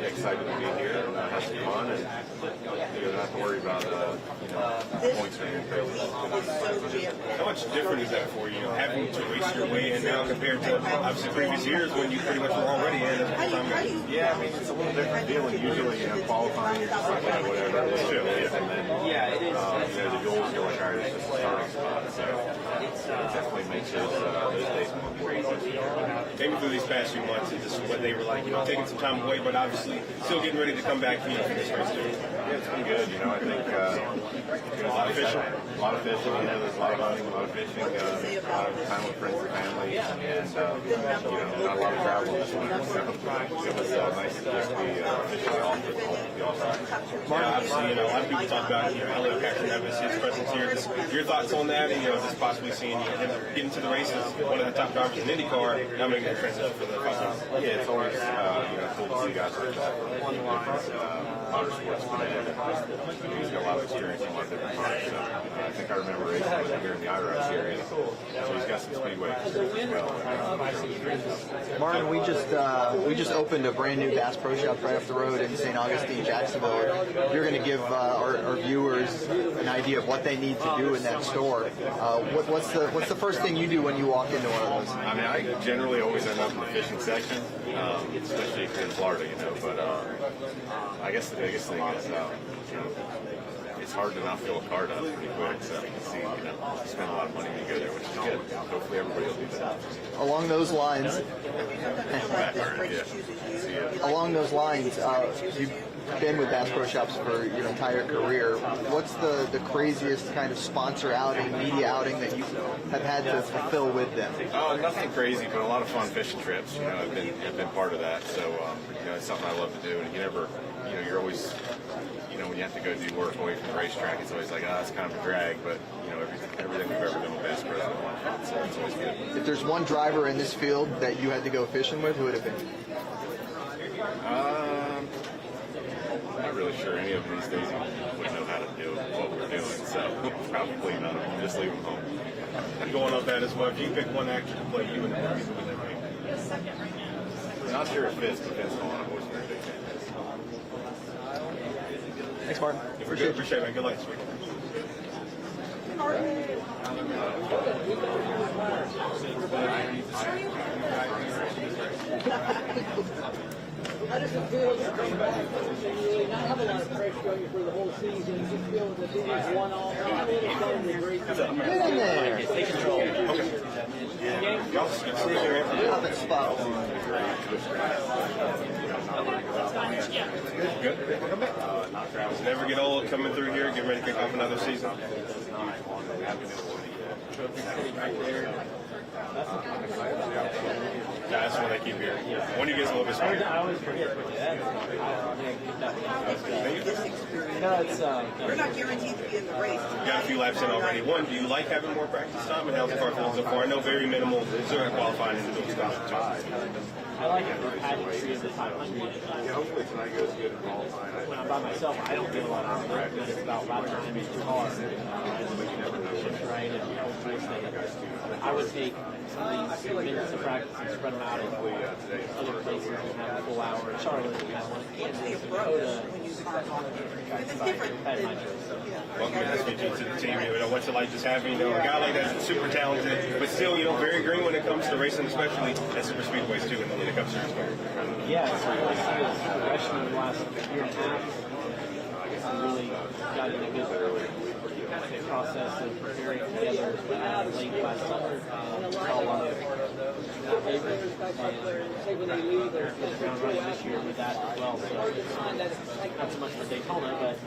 excited to be here and have some fun, and don't have to worry about points or anything. How much different is that for you, having to race your way in now compared to obviously previous years when you pretty much were already in as a full-time guy? Yeah, I mean, it's a little different feeling. Usually, qualifying, you're just like, whatever it is. And then, the goals go like, all right, it's just a starting spot. So it definitely makes those days more important. Maybe through these past few months, it's just what they were like, taking some time away, but obviously still getting ready to come back for this race too. Yeah, it's been good. I think a lot of fishing. There's a lot of hunting, a lot of fishing, a lot of time with friends and family, and not a lot of travel this winter. So it was nice to just be fishing off the all-time. Obviously, a lot of people talk about Elliot Paxton Evans, his presence here. Just your thoughts on that, and just possibly seeing him get into the races, one of the top drivers in IndyCar, now making a transition for the Falcons. Yeah, it's always cool to see guys like that from different motorsports come in. He's got a lot of experience in a lot of different cars. So I think I remember racing with him here in the IROC series. So he's got some speedway experience as well. Martin, we just opened a brand new Bass Pro Shop right off the road in St. Augustine, Jacksonville. You're going to give our viewers an idea of what they need to do in that store. What's the first thing you do when you walk into one of those? I mean, I generally always end up in the fishing section, especially if you're in Florida, But I guess the biggest thing is, it's hard to not fill a card up pretty quick. So you can see, spend a lot of money when you go there, which is good. Hopefully, everybody will do that. Along those lines, you've been with Bass Pro Shops for your entire career. What's the craziest kind of sponsor outing, media outing that you have had to fulfill with them? Nothing crazy, but a lot of fun fishing trips. I've been part of that. So it's something I love to do. And you're always, when you have to go do work away from the racetrack, it's always like, it's kind of a drag. But everything we've ever done with Bass Pro has been a lot of fun. So it's always good. If there's one driver in this field that you had to go fishing with, who would it be? I'm not really sure any of them these days would know how to do what we're doing, so probably none of them. Just leave them home. Going on that as well, if you pick one actor to play you in the movie, who would that be? Not sure if Fitz, but Vince Vaughn, I've always been a big fan. Thanks, Martin. Appreciate it, man. Good luck this week. How does it feel to come back and really not have a lot of pressure on you for the whole season? You feel that this is one-off. Get in there. Take control. Y'all stay there. Up and spot. Good. Never get old coming through here. Get ready to kick off another season. That's what I keep hearing. When do you get a little bit smarter? I always forget. We're not guaranteed to be in the race. You got a few laps in already. One, do you like having more practice time, and how's the car feeling so far? I know very minimal zero qualifying in the stuff. I like it for pageantry of the 500. Hopefully tonight goes good in qualifying. When I'm by myself, I don't get a lot of practice. It's about lap time in the car. Right, and I would take some of these minutes of practice and spread them out in other places and have a full hour. Charlotte has one. What's the approach when you start on it? It's different. Welcome to the team. What's it like just having a guy like that that's super talented, but still, very green when it comes to racing, especially at super speedways too, when it comes to your sport. Yeah, it's really see his progression in the last year and a half. We really got in a good process of preparing together late last summer. Saw a lot of favorites and ground running this year with that as well. So not so much for Daytona, but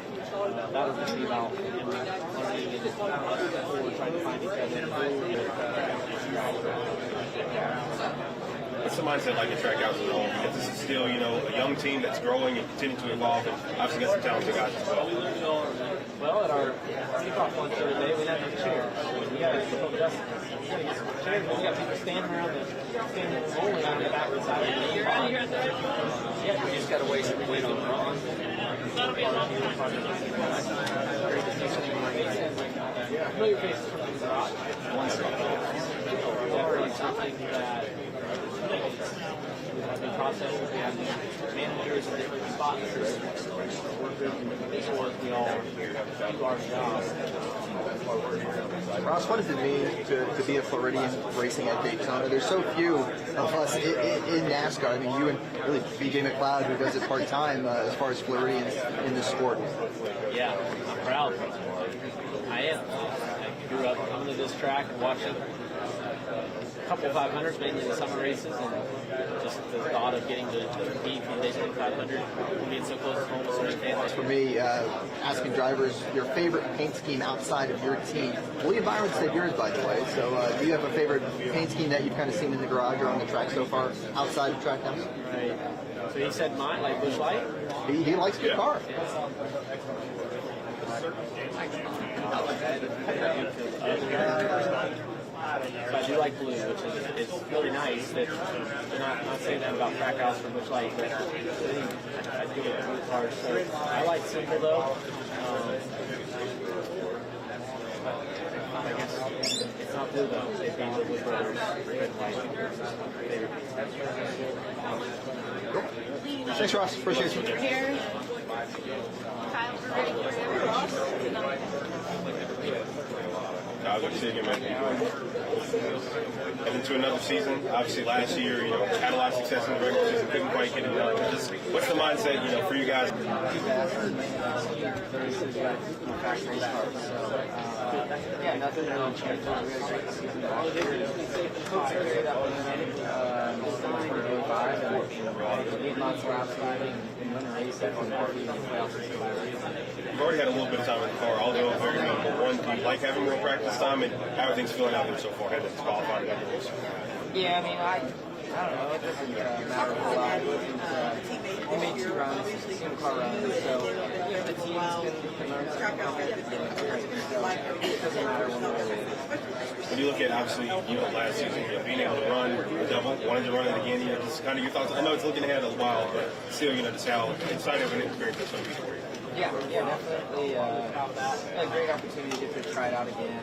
that was going to be about him learning and trying to find each other. What's the mindset like at Trackhouse as well? Because this is still, a young team that's growing and continuing to evolve, and obviously got some talented guys as well. Well, at our kickoff lunch the other day, we had no chairs. We got to adjust chairs. We got people standing around rolling on the back of the side. Yeah, we just got to wait some weight on the wrong. Know your faces from the garage. Something that new processes. We have new managers in different spots. Workers and different resources. We all do our job. Ross, what does it mean to be a Floridian racing at Daytona? There's so few of us in NASCAR. I mean, you and really BJ McLeod, who does it part-time as far as Floridians in this sport. Yeah, I'm proud. I am. I grew up coming to this track and watching a couple 500s, mainly the summer races, and just the thought of getting to compete for the Daytona 500 and being so close to home is really fantastic. For me, asking drivers your favorite paint scheme outside of your team. William Byron said yours, by the way. So do you have a favorite paint scheme that you've kind of seen in the garage or on the track so far, outside of track house? Right. So he said mine, like Busch Light? He likes good car. So I do like blue, which is really nice. That they're not saying that about Trackhouse for Busch Light, but I do like blue cars. So I like simple though. I guess it's not blue though. They've gone with Blue Brothers. Red and white. Thanks, Ross. Appreciate you. Here. Kyle, we're ready for Ross. I was going to see you, man. Heading to another season. Obviously, last year, had a lot of success in the regular season, couldn't quite get it done. Just what's the mindset, for you guys? Yeah, nothing really changed. We had a great season last year. Hopes to carry that momentum. 2025 and lead lots of laps and win a race after the party and the playoffs. You've already had a little bit of time in the car, although very minimal. One, do you like having more practice time, and how are things feeling out there so far heading into qualifying and race? Yeah, I mean, I don't know. It doesn't matter a whole lot. We made 2 runs, 2 car runs, so the team's been learning something from it. So it doesn't matter one way or the other. When you look at, obviously, last season, being able to run a double, wanted to run it again, just kind of your thoughts. I know it's looking ahead a while, but still, just how excited of an experience that's going to be for you. Yeah, definitely a great opportunity to get to try it out again.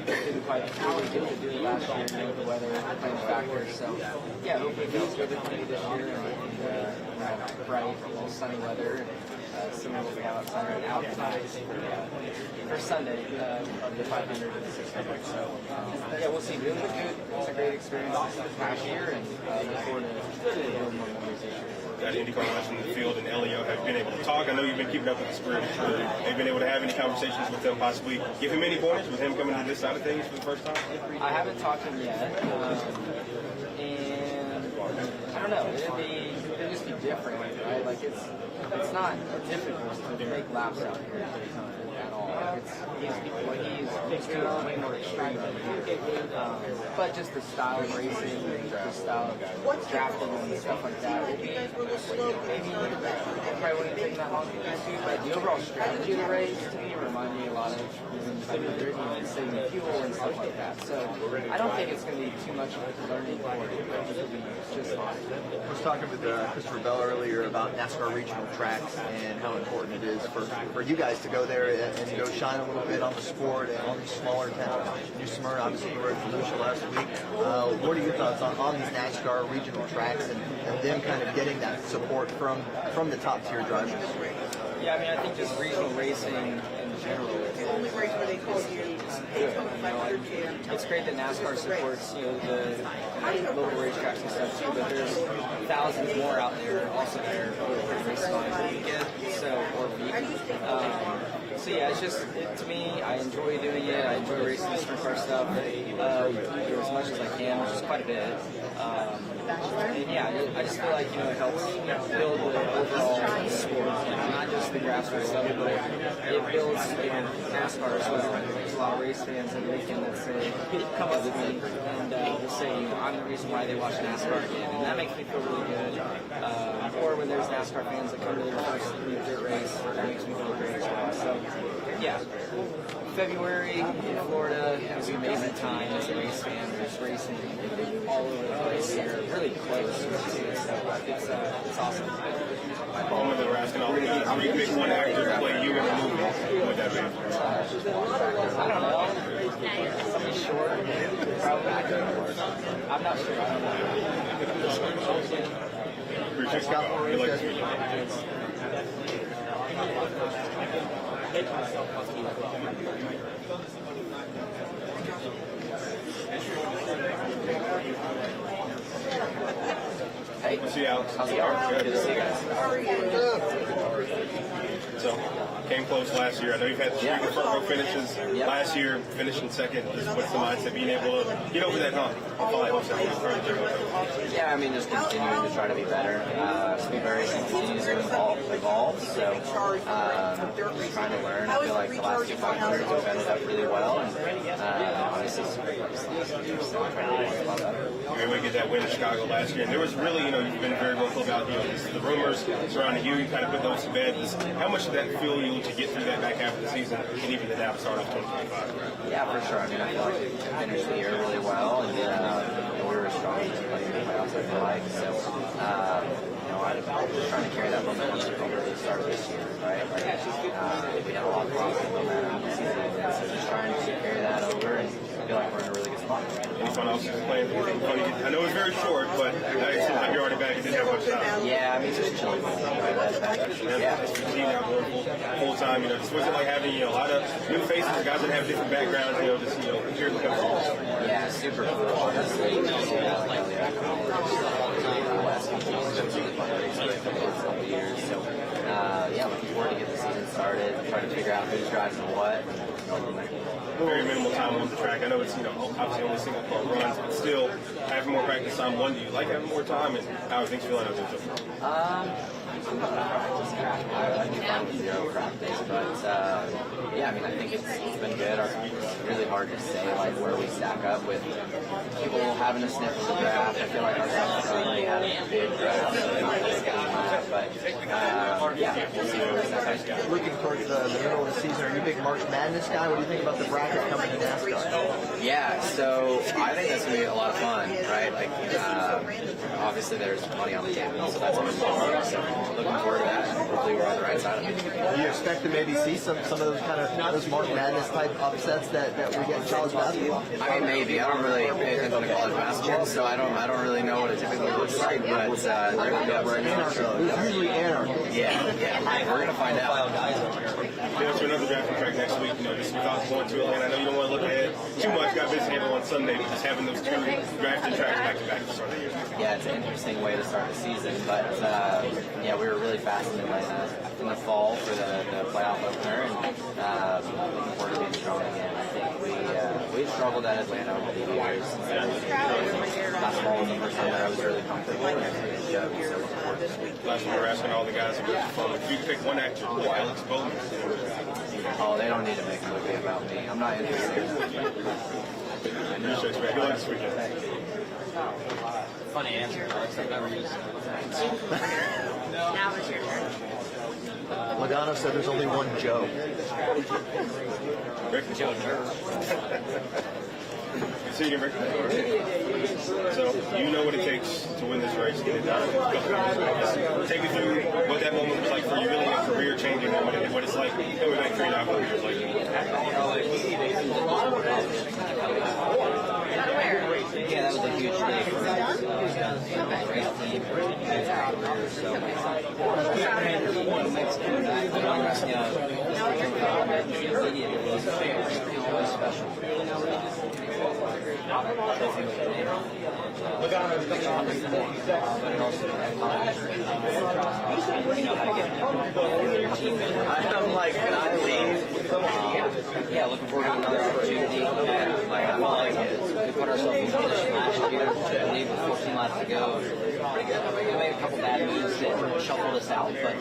Didn't quite get to do it last year with the weather playing factors. So, yeah, hopefully it feels good for me this year and bright, sunny weather. Similar to what we have outside right now tonight for Sunday of the 500 and the 600. So, yeah, we'll see. Really good. It's a great experience this past year, and look forward to doing more memories this year. Got IndyCar runners in the field, and Elio have been able to talk. I know you've been keeping up with the Spirit. Have been able to have any conversations with them, possibly give him any pointers with him coming to this side of things for the first time? I haven't talked to him yet, and I don't know. It'd just be different, right? Like it's not difficult to make laps out here at all. He's doing way more extreme. But just the style of racing, the style of drafting and stuff like that will be maybe probably wouldn't take that long to get to. But the overall strategy of the race to me remind me a lot of saving fuel and stuff like that. So I don't think it's going to be too much of a learning for it. I think it'll be just fine. I was talking with Christopher Bell earlier about NASCAR regional tracks and how important it is for you guys to go there and go shine a little bit on the sport and on these smaller towns. New Smyrna, obviously, you were at Volusia last week. What are your thoughts on these NASCAR regional tracks and them kind of getting that support from the top tier drivers? Yeah, I mean, I think just regional racing in general is good. It's great that NASCAR supports, the local racetracks and stuff too, but there's thousands more out there also there who are pretty race fine every weekend, so yeah, it's just, to me, I enjoy doing it. I enjoy racing the sprint car stuff. Do as much as I can, which is quite a bit. And yeah, I just feel like, it helps build the overall sport, not just the grassroots stuff, but it builds NASCAR as well. There's a lot of race fans every weekend that say, come up with me, and will say, I'm the reason why they watch NASCAR again, and that makes me feel really good. Or when there's NASCAR fans that come to their first dirt race, that makes me feel great as well. So, yeah. February in Florida is an amazing time as a race fan. There's racing all over the place here, really close. It's awesome. I'm going to ask all the guys, how do you pick one actor to play you in a movie? What would that be? I don't know. Somebody short, probably. I'm not sure. I don't know. Thanks, Scott. Good luck this weekend. Hey, We'll see you, Alex. how's it going? Good to see you guys. So, came close last year. I know you've had three front row finishes last year, finishing second. Just what's the mindset being able to get over that hump? Yeah, I mean, just continuing to try to be better. Speed variation continues to evolve, so just trying to learn. I feel like the last 2 500s have ended up really well, and obviously super close last year, so trying to be a lot better. You were able to get that win in Chicago last year, and there was really, you've been very vocal about, the rumors surrounding you. You kind of put those to bed. How much did that fuel you to get through that back half of the season and even the now start of 2025? Yeah, for sure. I mean, I feel like we finished the year really well, and we were strong in the playoffs, I feel like. So, I'm just trying to carry that momentum over the start of this year, right? Like, we had a lot of positive momentum in the season, and so just trying to carry that over and feel like we're in a really good spot. Any fun off season plans? I know it's very short, but it seems like you're already back and didn't have much time. Yeah, I mean, just chilling. Yeah. That's your team now going full time. Just what's it like having a lot of new faces, guys that have different backgrounds, here in the country? Yeah, super cool. Honestly, last few teams have been fundraising for the last couple of years. So, looking forward to get the season started, trying to figure out who's driving what. Very minimal time on the track. I know it's obviously only single car runs, but still having more practice time. One, do you like having more time, and how are things feeling out there so far? I'm not a practice guy. I do fine with zero practice, but I mean, I think it's been good. It's really hard to say like where we stack up with people having a sniff of the draft. I feel like our really had a big draft, so they're not just getting that. But we'll see where we stack up. Looking towards the middle of the season, are you a big March Madness guy? What do you think about the bracket coming to NASCAR? Yeah, so I think that's going to be a lot of fun, right? Like, obviously there's money on the table, so that's always fun. So looking forward to that, and hopefully we're on the right side of it. Do you expect to maybe see some of those those March Madness type upsets that we get in college basketball? I mean, maybe. I don't really pay attention to college basketball, so I don't really know what it typically looks like, but they're going to be up right now. So Usually anarchy. Yeah, we're going to find out. To another drafting track next week, just without going to Atlanta. I know you don't want to look ahead too much, got busy handle on Sunday, but just having those two drafting tracks back to back to start the year. Yeah, it's an interesting way to start the season, but we were really fast in Atlanta in the fall for the playoff opener, and looking forward to being strong again. I think we've struggled at Atlanta over the years. Last fall was the first time that I was really comfortable, and it's a joke, so looking forward to this week. Last week we were asking all the guys if you could pick one actor, Alex Bowman. Oh, they don't need to make a movie about me. I'm not interested. Good luck this weekend. Funny answer, Alex. I've never used it. Now it's your turn. Logano said there's only one Joe. Rick? Joe Nerve. See you again, Rick. So, you know what it takes to win this race, get it done. Take me through what that moment was like for you, really a career-changing moment, and what it's like going back 3.5 years later. Yeah, that was a huge day for us. Great team, I'm like, can I leave? Yeah, looking forward to another opportunity. And, like, I feel like we put ourselves in position last year. I believe with 14 laps to go. We made a couple bad moves that shuffled us out, but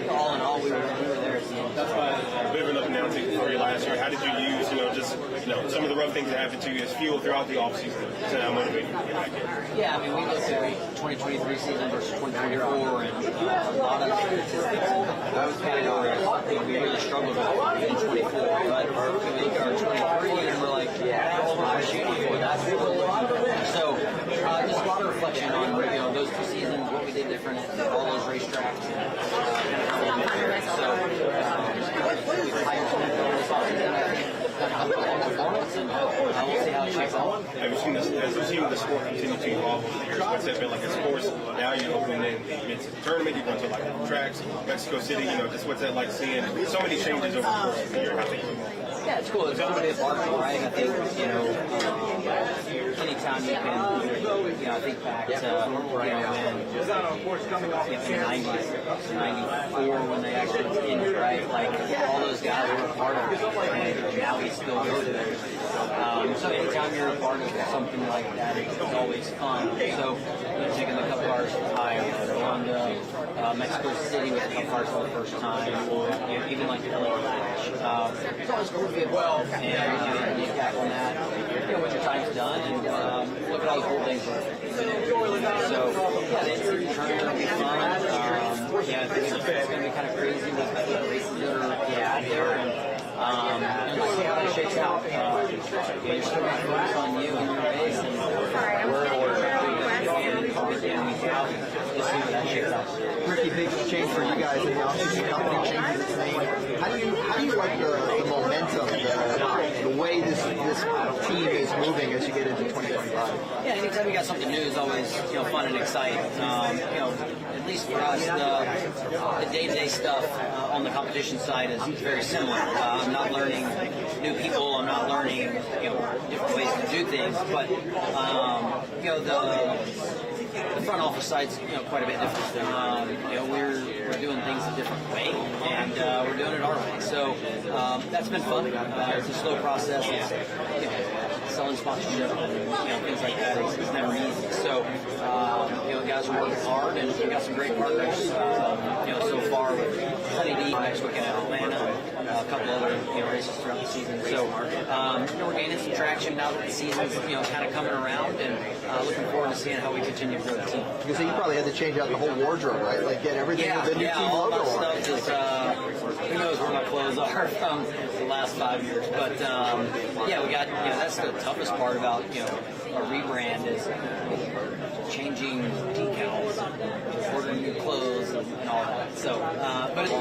all in all, we were there at the end. That's why a bit of an up and down season for you last year. How did you use, some of the rough things that happened to you as fuel throughout the offseason to now motivate you to get back in? Yeah, I mean, we looked at 2023 season versus 2024, and a lot of statistics. I was kind of we really struggled with in 24, but we make our 23, and we're like, that's what we're shooting for. That's what we're looking for. So, just a lot of reflection on those 2 seasons, what we did different at all those racetracks, and how we did there. So, we hired some performance, years, and we'll see how it shakes out. Have you seen this? Has you seen the sport continue to evolve over the years? What's that been like in sports? Now you open in the tournament, you go to like tracks, Mexico City. Just what's that like seeing so many changes over the course of the year? How things evolve? Yeah, it's cool. It's going to be a part of it, right? I think, anytime you can, I think back to, when, the 90s, 94 when they actually ended, right? Like, all those guys were a part of it, and now we still go to it. So anytime you're a part of something like that, it's always fun. So, taking the Cup cars to Iowa, going to Mexico City with the Cup cars for the first time, or even like the LA Flash. It's always cool to be involved and look back on that, when your time's done, and look at all the cool things. So, the NCAA tournament will be fun. I think it's going to be kind of crazy with the races that are out there. And we'll see how that shakes out. You're still going to focus on you and your race, and we'll see how that shakes out. Ricky, big change for you guys in the offseason. Company changes its name. How do you like the momentum, the way this team is moving as you get into 2025? Yeah, anytime you got something new is always fun and exciting. At least for us, the day-to-day stuff on the competition side is very similar. I'm not learning new people. I'm not learning different ways to do things, but the front office side's quite a bit different. We're doing things a different way, and we're doing it our way. So that's been fun. It's a slow process. It's, selling sponsorship and things like that. It's never easy. So guys are working hard, and we've got some great partners. So far with Honey D next weekend at Atlanta, and a couple other races throughout the season. So we're gaining some traction now that the season's kind of coming around, and looking forward to seeing how we continue to grow the team. Because you probably had to change out the whole wardrobe, right? Like get everything with the new team all logo that on. stuff is who knows where my clothes are from the last 5 years. But we got that's the toughest part about a rebrand is changing decals, ordering new clothes, and all that. So, but you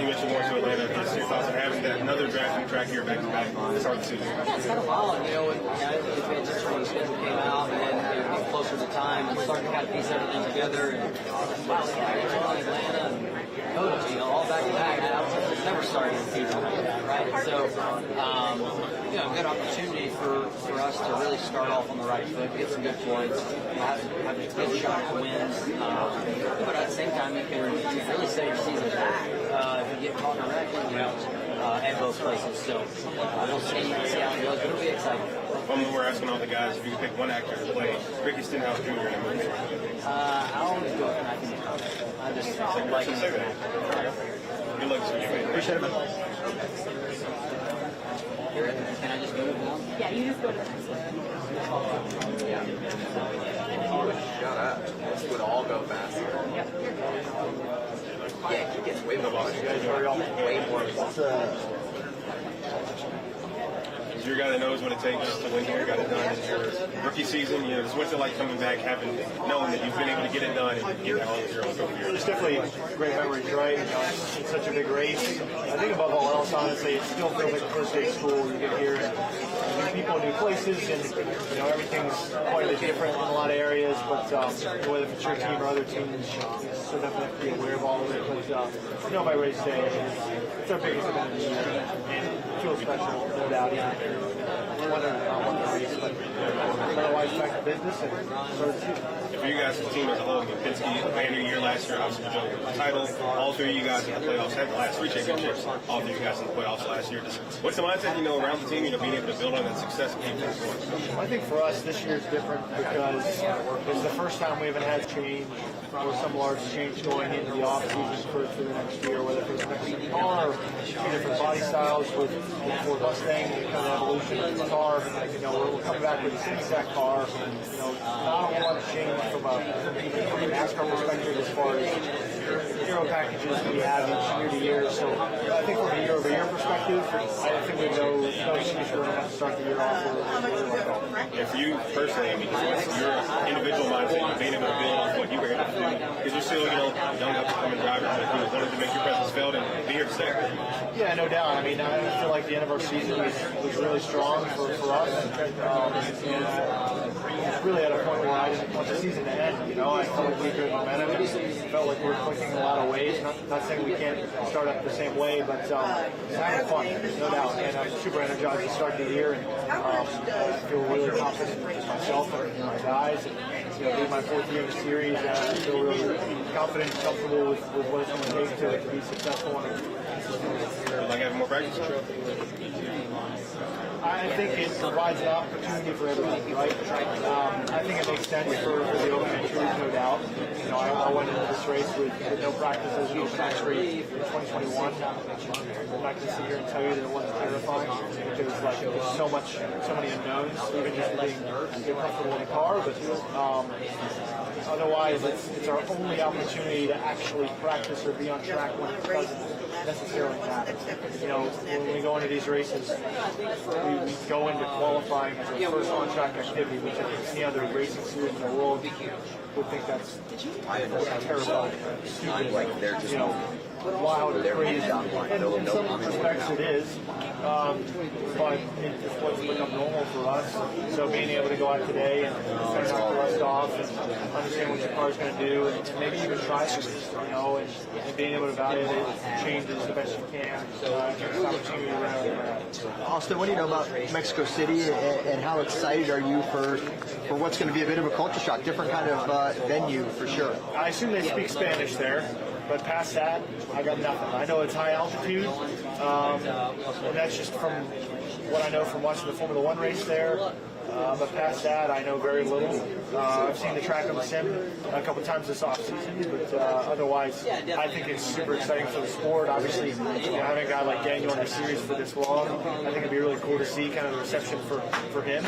mentioned more to Atlanta. Just your thoughts on having that another drafting track here back to back to start the season. yeah, it's kind of wild. When the schedule came out, and then getting closer to time and starting to kind of piece everything together, and wow, Atlanta and coach, all back to back. It's never started a season like that, right? So, a good opportunity for us to really start off on the right foot, get some good points, have a good shot at wins. But at the same time, you can really set your season back if you get caught in a wreck, at both places. So we'll see how it goes, but it'll be exciting. We're asking all the guys if you could pick one actor to play Ricky Stenhouse Jr. in a movie. I always go with Matthew. I just like him as an actor. Good luck to you, man. Appreciate it, man. Can I just go now? Yeah, you just go to the next one. Shut up. This would all go faster. Yeah, he gets way more way more. As you're a guy that knows what it takes to win here, you got it done. It's your rookie season. Just what's it like coming back, knowing that you've been able to get it done and get all of your own over here? It's definitely great memories, right? It's such a big race. I think above all else, honestly, it still feels like the first day of school. You get here and new people, new places, and everything's quite a bit different in a lot of areas. But whether it's your team or other teams, so definitely have to be aware of all of it. But by race day, it's our biggest event of the year, and it feels special, no doubt. Won the race, but otherwise back to business and start the season. For you guys, the team as a whole, Penske had your year last year, obviously the title. All three of you guys in the playoffs had the last 3 championships. All three of you guys in the playoffs last year. What's the mindset, around the team, being able to build on that success and keep things going? I think for us, this year is different because it's the first time we haven't had change or some large change going into the off-season for the next year, whether it's the next car or 2 different body styles with Ford Mustang, kind of evolution of the car. We're coming back with the same exact car. Not a lot of change from a NASCAR perspective as far as hero packages we have each year to year. So I think from a year-over-year perspective, active. I think we know no excuse for them to start the year off. And for you personally, I mean, what's your individual mindset of being able to build off what you were able to do? Because you're still, young up-and-coming driver, but you wanted to make your presence felt and be here to stay. Yeah, no doubt. I mean, I feel like the end of our season was really strong for us. Really at a point where I didn't want the season to end. I felt like we had good momentum. It felt like we were clicking in a lot of ways. Not saying we can't start up the same way, but it's having fun, no doubt. And I'm super energized to start the year, and I feel really confident in myself and my guys. And being my fourth year in the series, I feel really confident and comfortable with what it's going to take to be successful. Would like having more practice? I think it provides an opportunity for everybody, right? I think it makes sense for the open entries, no doubt. I went into this race with no practices in open entry in 2021. I'm not going to sit here and tell you that it wasn't terrifying because there's so many unknowns, even just being comfortable in the car. But otherwise, it's our only opportunity to actually practice or be on track when it doesn't necessarily happen. When we go into these races, we go into qualifying as our first on-track activity, which I think any other racing series in the world would think that's terrible, stupid, wild, crazy. And in some respects it is, but it's what's become normal for us. So being able to go out today and turn the rust off and understand what your car's going to do, and maybe even try some, and being able to evaluate it, changes the best you can. It's an opportunity to run. Austin, what do you know about Mexico City, and how excited are you for what's going to be a bit of a culture shock, different kind of venue for sure? I assume they speak Spanish there, but past that, I got nothing. I know it's high altitude, and that's just from what I know from watching the Formula One race there. But past that, I know very little. I've seen the track on the sim a couple times this offseason, but otherwise, I think it's super exciting for the sport. Obviously, having a guy like Daniel in the series for this long, I think it'd be really cool to see kind of the reception for him.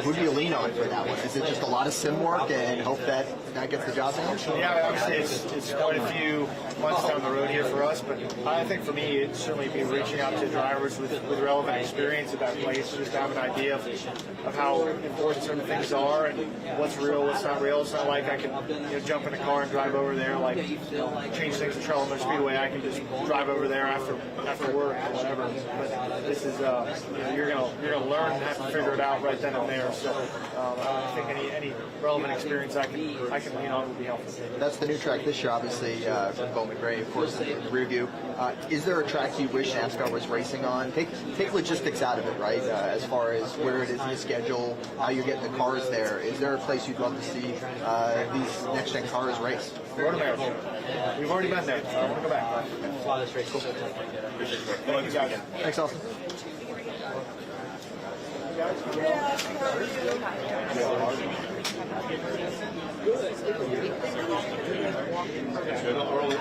Who do you lean on for that one? Is it just a lot of sim work and hope that gets the job done? Yeah, obviously it's quite a few months down the road here for us, but I think for me, it'd certainly be reaching out to drivers with relevant experience at that place, just to have an idea of how important certain things are and what's real, what's not real. It's not like I can jump in a car and drive over there, like change things at Trello Speedway. I can just drive over there after work or whatever. But this is you're gonna learn and have to figure it out right then and there. So I think any relevant experience I can lean on would be helpful. That's the new track this year, obviously, from Bowman Gray, of course, in the rear view. Is there a track you wish NASCAR was racing on? Take logistics out of it, right? As far as where it is in the schedule, how you're getting the cars there. Is there a place you'd love to see these next-gen cars race? Road America. We've already been there, so I want to go back. Thanks, Austin.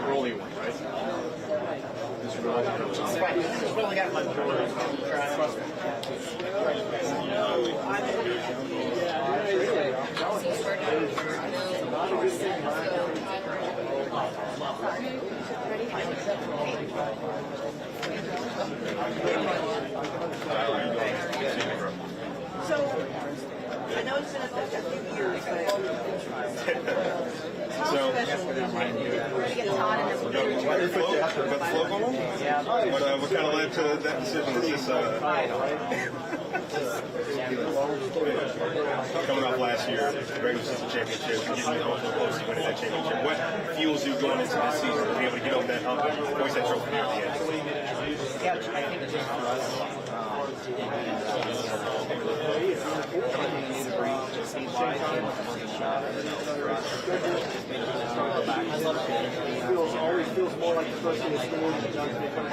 Early one, right? It's really got my trust me. So, I know it's been a few years, but So, we're going to get Todd and then we'll get got the float on them? Yeah. What kind of led to that decision? Is this coming off last year, regular season championship, getting home close to winning that championship? What fuels you going into this season to be able to get over that hump and voice that trophy at the end? Yeah, I think just for us, Always feels more like the first day of school than it does becoming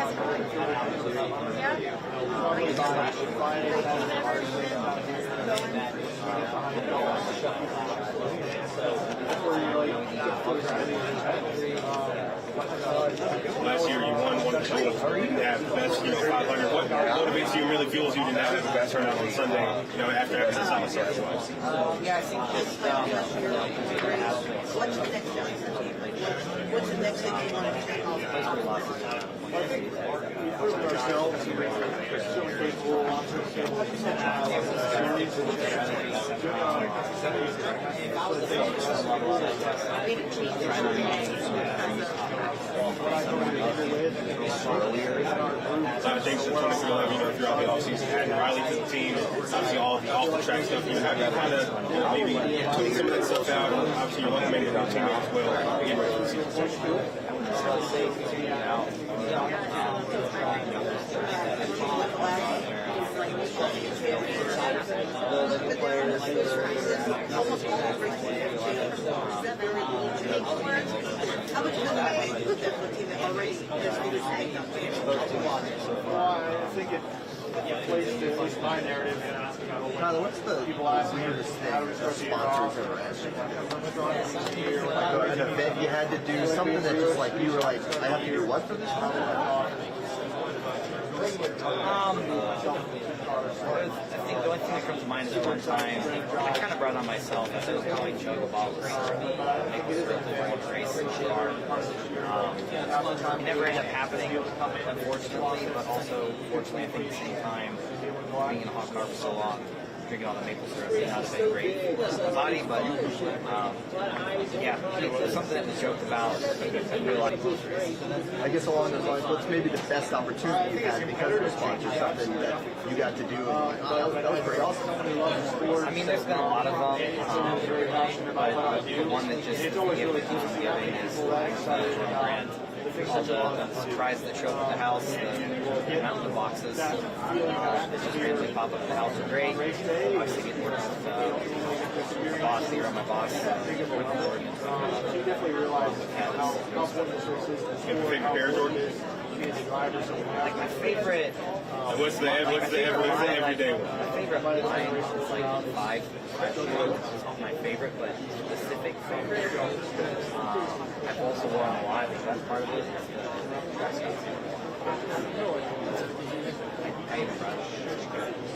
Last year you won one of the best 500. What motivates you and really fuels you to now have the best turnout on Sunday, after having the summer start? yeah, I think just what's the next step? What's the next thing you want to do? yourselves. You're certainly capable, Thanks to 2011, if you're out the offseason, adding Riley to the team, and obviously all the off-the-track stuff, how do you kind of maybe tune some of that stuff out, and obviously you're welcoming your new teammate as well, getting ready for the season. How much of that put that for the team already? I think it plays to at least my narrative. Tyler, what's the People ask me weirdest thing how do we that start the year off? sponsors are asking? Like an event you had to do, something that just like you were like, I have to do what for this product? I think the only thing that comes to mind is one time I kind of brought it on myself as I was going to a ball race. It never ended up happening, unfortunately, but also, fortunately, I think at the same time, being in a hot car for so long, drinking all the maple syrup, it has been great for the body, but yeah, it's something that was joked about. I realized. I guess along those lines, what's maybe the best opportunity you had because of the sponsor, something that you got to do, and like, oh, that was pretty awesome. I mean, there's been a lot of them, but the one that just keeps giving is the brand. All the surprises that show up at the house, the amount of the boxes that just randomly pop up at the house are great. Obviously, getting to work with my boss, you're my boss. You definitely realize how important this is. You have a favorite pair, Jordan? Like my favorite. What's the everyday one? My favorite line is like five is my favorite, but specific favorite. I've also worn a lot. I think that's part of it. I even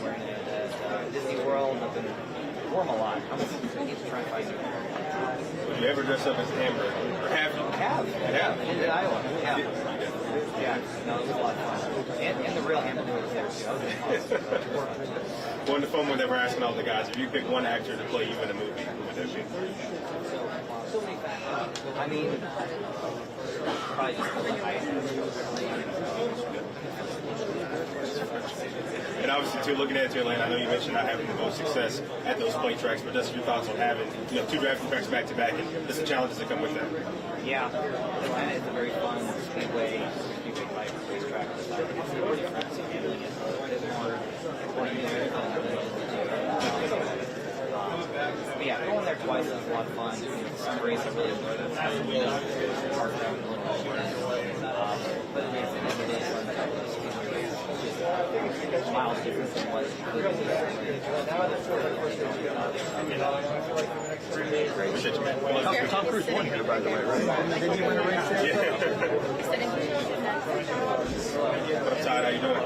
wearing it at Disney World. I've been worn a lot. I'm going to try and find it. Would you ever dress up as an Amber? Or have you? Have. I did in Iowa. Yeah. Yeah. No, it was a lot of fun. And the real Hamilton was there too. One of the fun one that we're asking all the guys, if you pick one actor to play you in a movie, who would that be? I mean, probably just And obviously, too, looking at Atlanta, I know you mentioned not having the most success at those plate tracks, but just your thoughts on having two drafting tracks back to back and just the challenges that come with that. Yeah, Atlanta is a very fun speedway like racetrack. It's pretty fun handling it a bit more there. But yeah, going there twice is a lot of fun. Some races I really enjoyed it. But it is miles different from what Tom Cruise won here, by the way, right? Didn't he win a race there? What's up, Todd? How you doing?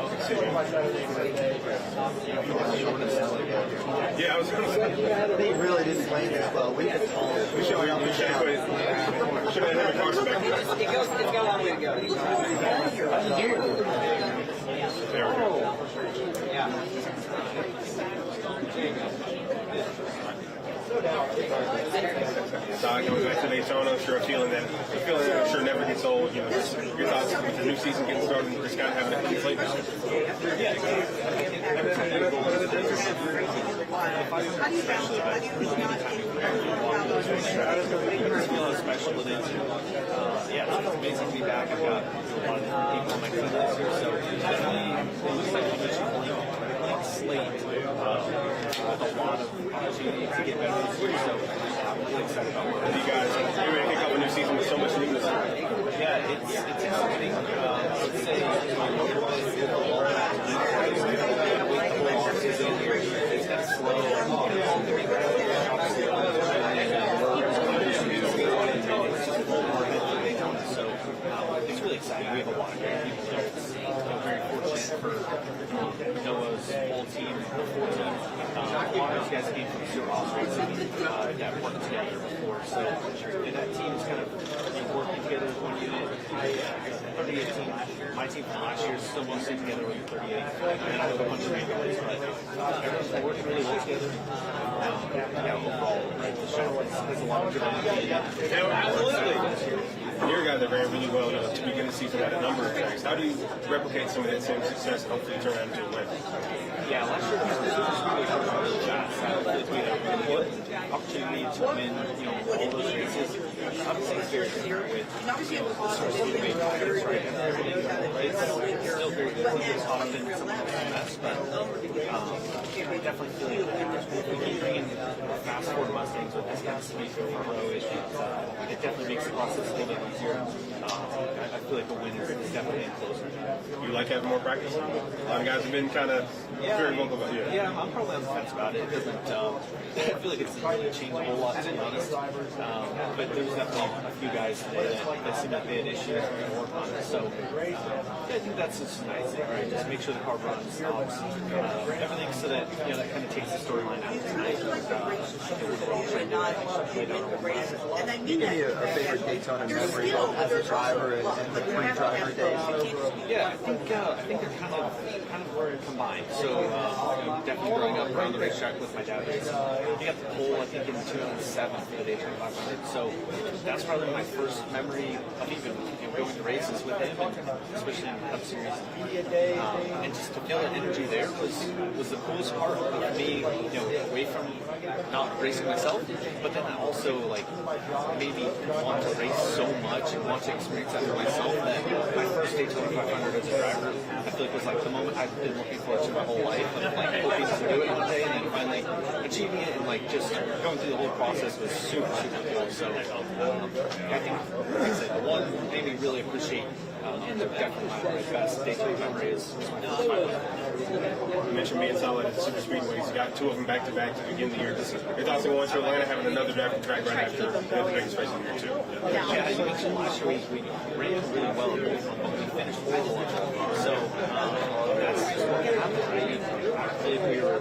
Yeah, I was going to say. They really didn't play this well. We could call it. We should have had a car back. It's got a long way to go. There we go. Yeah. Todd, going back to Daytona, I'm sure a feeling that I'm sure never gets old. You know, your thoughts with the new season getting started and just kind of having a clean slate this year. How do you balance? How do you not It's feeling special with it too. Yeah, it's amazing to be back. I've got a lot of different people on my team this year, so it looks like a clean slate with a lot of opportunity to get better this year. So I'm really excited about it. You guys, you're ready to kick off a new season with so much newness. Yeah, it's exciting. I would say it's kind of slow. So it's really exciting. We have a lot of great people there to see. I'm very fortunate for Noah's whole team, the 14. A lot of those guys came from super awesome that worked together before. So that team is kind of working together as one unit. 38 team. My team from last year is still mostly together with 38. And I have a bunch of families, but everyone's working really well together. Yeah, overall, right, the show is a lot of good energy. Absolutely. You're a guy that ran really well to begin the season at a number of tracks. How do you replicate some of that same success and hopefully turn that into a win? Yeah, last year we were really fast. We had a good opportunity to win, all those races. Obviously, it's very different with speedway drivers, right? It's still very good. It's often some of the best, but I definitely feel like if we keep bringing fast Ford Mustangs with this kind of speed for front row issues, it definitely makes the process a little bit easier. I feel like the win is definitely closer. You like having more practice? A lot of guys have been kind of very vocal about it. Yeah, I'm probably on the fence about it. It doesn't. I feel like it's not going to change a whole lot, to be honest. But there's definitely a few guys today that seem like they had issues and going to work on it. So I think that's just a nice thing, right? Just make sure the car runs, stops, everything, so that that kind of takes the storyline out of tonight. Give me a favorite Daytona memory as a driver and the pre-driver days. Yeah, I think they're kind of combined. So definitely growing up around the racetrack with my dad. He got the pole, I think, in 2007 for the Daytona 500. So that's probably my first memory of even going to races with him, and especially in the Cup Series. And just to feel that energy there was the coolest part of me, away from not racing myself, but then I also made me want to race so much and want to experience that for myself that my first Daytona 500 as a driver, I feel like was the moment I've been looking forward to my whole life, of hoping to do it one day, and then finally achieving it, and just going through the whole process was super, super cool. So I think, like I said, the one made me really appreciate definitely my best Daytona memory is my first 500. You mentioned being solid at the super speedways. You got two of them back to back to begin the year. Your thoughts on going to Atlanta, having another driving track right after the biggest race of the year too? Yeah, as you mentioned last year, we ran really well in both of them, but we finished with one. So that's just what happened, right? I feel like we were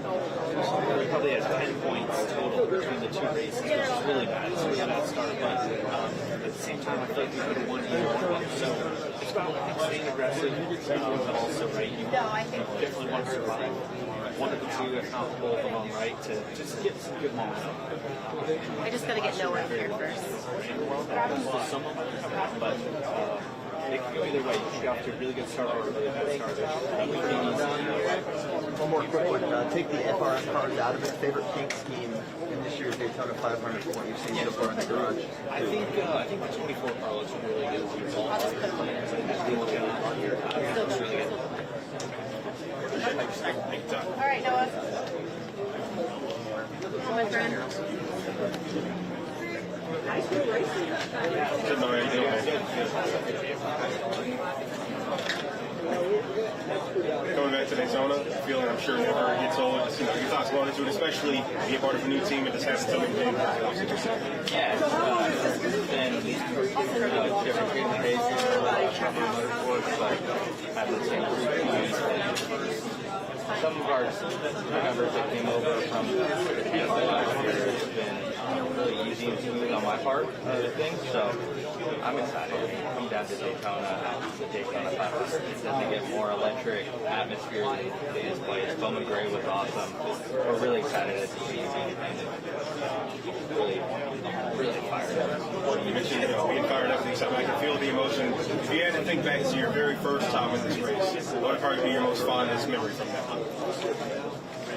probably at 10 points total between the two races, which is really bad. It's a really bad start, but at the same time, I feel like we could have won either one. So it's about staying aggressive, but also, right, you definitely want to survive one of the two, if not both of them, right, to just get some good momentum. I just got to get Noah here first. Well, some of them come, but it can go either way. You can get off to a really good start or a really bad start. One more quick one. Take the FRS cars out of it. Favorite paint scheme in this year's Daytona 500 from what you've seen so far in the garage? I think the 24 car looks really good. It's really good. All right, Noah. My friend. Good know how you doing. Coming back to Daytona, feeling I'm sure never gets old. Just, your thoughts going into it, especially being part of a new team and just having so many things. Yeah, it's been incredibly different between the races and Chevy Motorsports, but having the same group some of our members that came over from Canada last year has been really easy and smooth on my part of the thing, so I'm excited to come down to Daytona, the Daytona 500, to get more electric atmosphere in this place. Bowman Gray was awesome. We're really excited at the season and really fired up. You mentioned being fired up and something. I can feel the emotion. If you had to think back to your very first time in this race, what would probably be your most fondest memory from that?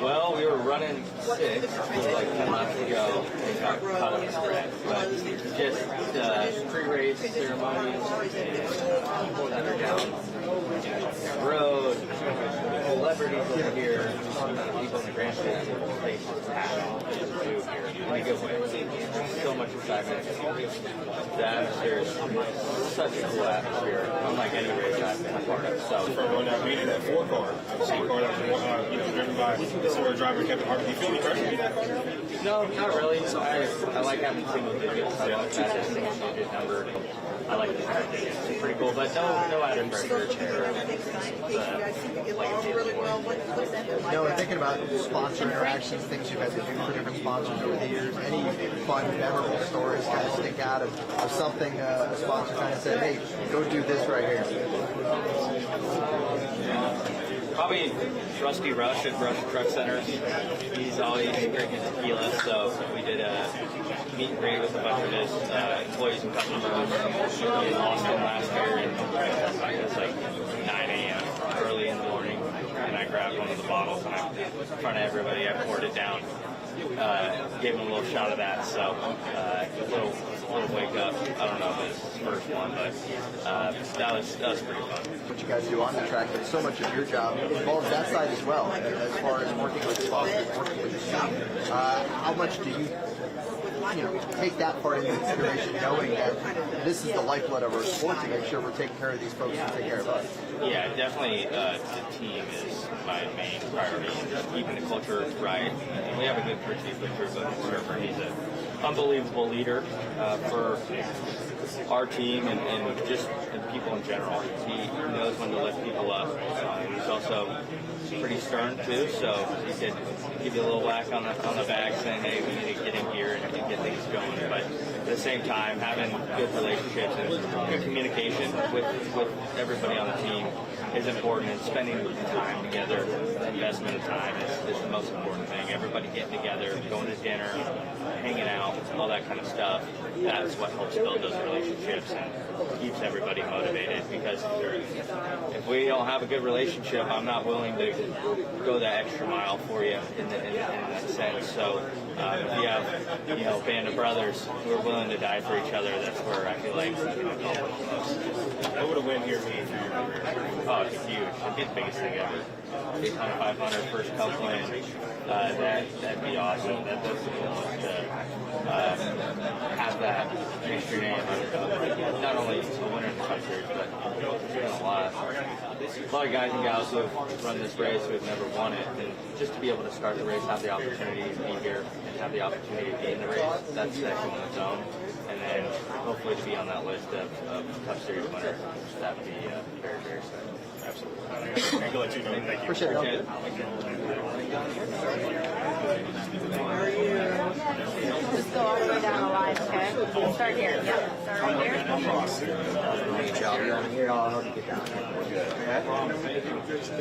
Well, we were running 6, it was like 10 laps to go, and got caught up in the wreck. But just pre-race ceremonies and people that are down the road, celebrities over here, people in the grandstand, the place was packed in a good way. So much excitement. The atmosphere is such a cool atmosphere, unlike any race I've been a part of. So For going down being in that 4 car, the same car that was driven by the similar driver Kevin Harvick. Do you feel any pressure to do that? no, not really. I like having single digits. I like that single digit number. I like the track. It's pretty cool, but no added pressure or terror. Like it did before. Thinking about sponsor interactions, things you've had to do for different sponsors over the years, any fun, memorable stories kind of stick out of something a sponsor kind of said, hey, go do this right here? Probably Rusty Rush at Rush Truck Centers. He's always drinking tequila, so we did a meet and greet with a bunch of his employees and customers in Austin last year, and it was like 9 a.m. early in the morning, and I grabbed one of the bottles and in front of everybody I poured it down. Gave him a little shot of that, so a little wake up. I don't know if it's his first one, but that was pretty fun. What you guys do on the track, but so much of your job involves that side as well, as far as working with sponsors, working with the team. How much do you take that part into consideration, knowing that this is the lifeblood of our sport, to make sure we're taking care of these folks and take care of us? Yeah, definitely the team is my main priority. Keeping the culture right. And we have a good chief with Surfer. He's an unbelievable leader for our team and just people in general. He knows when to lift people up. He's also pretty stern too, so he could give you a little whack on the back saying, hey, we need to get in here and get things going. But at the same time, having good relationships and good communication with everybody on the team is important, and spending time together, the investment of time is the most important thing. Everybody getting together, going to dinner, hanging out, all that kind of stuff. That's what helps build those relationships and keeps everybody motivated, because if we don't have a good relationship, I'm not willing to go that extra mile for you in that sense. So if you have a band of brothers who are willing to die for each other, that's where I feel like we can accomplish the most. What would a win here mean for your career? Oh, it's huge. It'd be the biggest thing ever. Daytona 500, first cup win. That'd be awesome. That's the goal, to have that next your name. Not only a winner in the country, but a lot of guys and gals who have run this race who have never won it, and just to be able to start the race, have the opportunity to be here, and have the opportunity to be in the race, that's special on its own. And then hopefully to be on that list of Cup Series winners, that would be very, very exciting. Absolutely. I'll let you know. Thank you. Appreciate it. Just go all the way down the line, okay? Start here. Yep. Start right here. Good job. You're on here. I'll help you get down.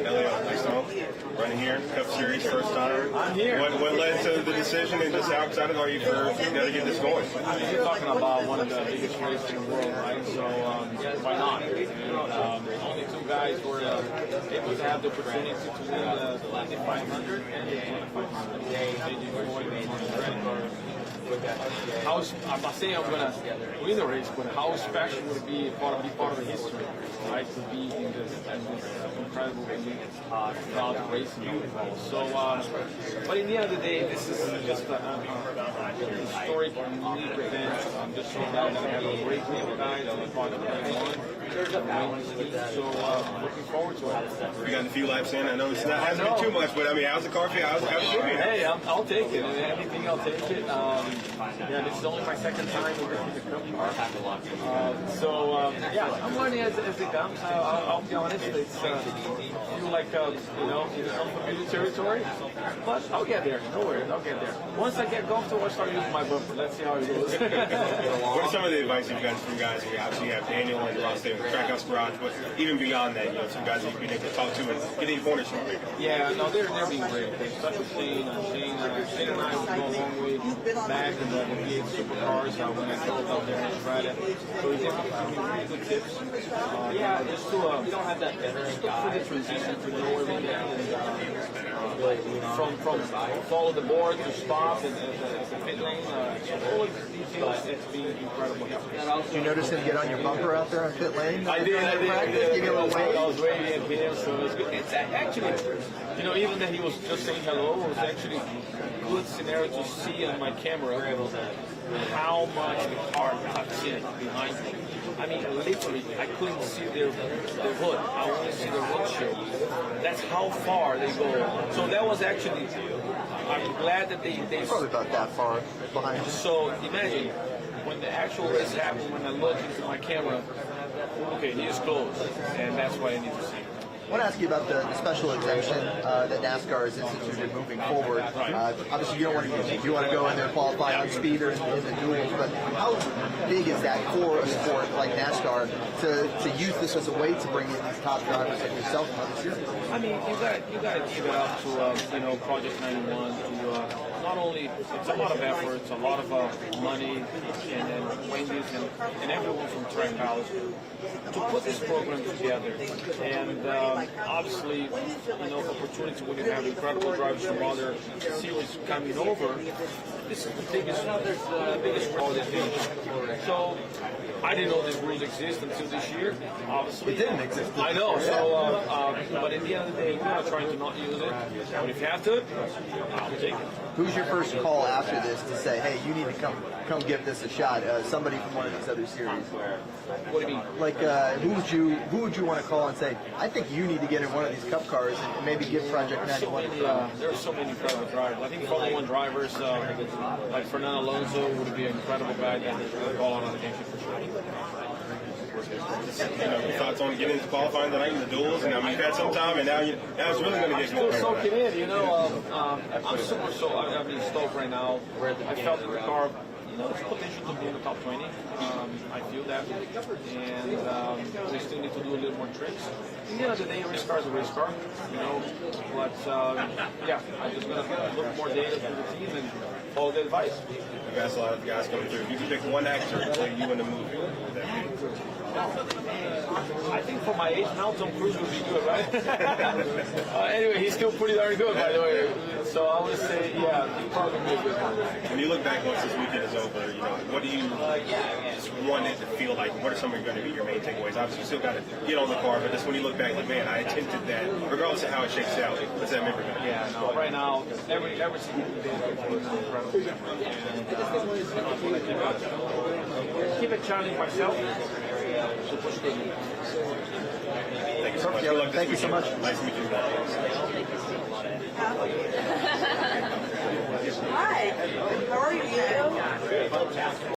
Elliot, nice to know. Running here, Cup Series, first time. I'm here. What led to the decision, and just how excited are you to get this going? You're talking about one of the biggest races in the world, right? So why not? Only two guys were able to have the opportunity to win the 500 and the 500. They did I'm not saying I'm gonna win the race, but how special would it be part of the history, right? To be in this incredible proud racing football. So, but in the end of the day, this is just a historic and unique event. I'm just so glad that I have a great group of guys that are part of the so looking forward to it. We got a few laps in. I know it hasn't been too much, but I mean, how's the car feel? How's it feel? Hey, I'll take it. Anything, I'll take it. Yeah, this is only my second time in the company. Yeah, I'm learning as it comes. I'll be honest. It's feel like in unfamiliar territory, but I'll get there. No worries, I'll get there. Once I get comfortable, I'll start using my bumper. Let's see how it goes. What are some of the advice you've got from guys? We obviously have Daniel and Ross there, Trackhouse Garage, but even beyond that, some guys that you've been able to talk to and get any pointers from. Yeah, no, they're being great. Especially Shane and I would go a long way back in the V8 supercars when I drove out there in Friday. So he's able to give me really good tips. Just to we don't have that veteran guy for the transition to know everything and from follow the board to stop and the pit lane. All of these details, it's been incredible. Did you notice him get on your bumper out there on pit lane? I did. Give you a little wave? I was waving at him, so it was good. It's actually, even that he was just saying hello, it was actually a good scenario to see on my camera how much the car cuts in behind me. I mean, literally, I couldn't see the hood. I only see the windshield. That's how far they go. So that was actually, I'm glad that they probably about that far behind you. So imagine, when the actual race happened, when I look into my camera, okay, he is close, and that's what I need to see. want to ask you about the special exemption that NASCAR has instituted moving forward. Obviously, you don't want to go in there and qualify on speed or in the duels, but how big is that for a sport like NASCAR to use this as a way to bring in these top drivers like yourself and others here? I mean, you got to give it up to Project 91. Not only it's a lot of effort, it's a lot of money, and Wendy's and everyone from Track House to put this program together. And obviously, opportunity when you have incredible drivers from other series coming over. This is the biggest quality finish. So I didn't know these rules exist until this year. Obviously, It didn't exist. I know. So, but at the end of the day, we're not trying to not use it. But if you have to, I'll take it. Who's your first call after this to say, hey, you need to come give this a shot? Somebody from one of these other series. What do you mean? Like, who would you want to call and say, I think you need to get in one of these Cup cars and maybe give Project 91 a try? There are so many incredible drivers. I think Formula One drivers like Fernando Alonso would be an incredible guy that would call on the game for sure. Your thoughts on getting into qualifying tonight in the duels? And I mean, you've had some time, and now it's really going to get Still going. soaking in, I'm super stoked right now. I felt that the car, it's potential to be in the top 20. I feel that, and we still need to do a little more tricks. At the end of the day, a race car is a race car, But I'm just gonna look more data from the team and follow the advice. You've asked a lot of guys coming through. If you could pick one actor to play you in the movie, what would that be? I think for my age now, Tom Cruise would be good, right? Anyway, he's still pretty darn good, by the way. So I would say, he'd probably be a good one. When you look back once this weekend is over, what do you just want it to feel like? What are some of going to be your main takeaways? Obviously, you still got to get on the car, but just when you look back, like, man, I attempted that. Regardless of how it shakes out, what's that memory going to be? Yeah, no, right now, every single day is an incredible memory. And I want to keep it challenging myself. To push the limits. Thank you so much. Good luck this Thank you so much. Nice to meet you. Hi, how are you?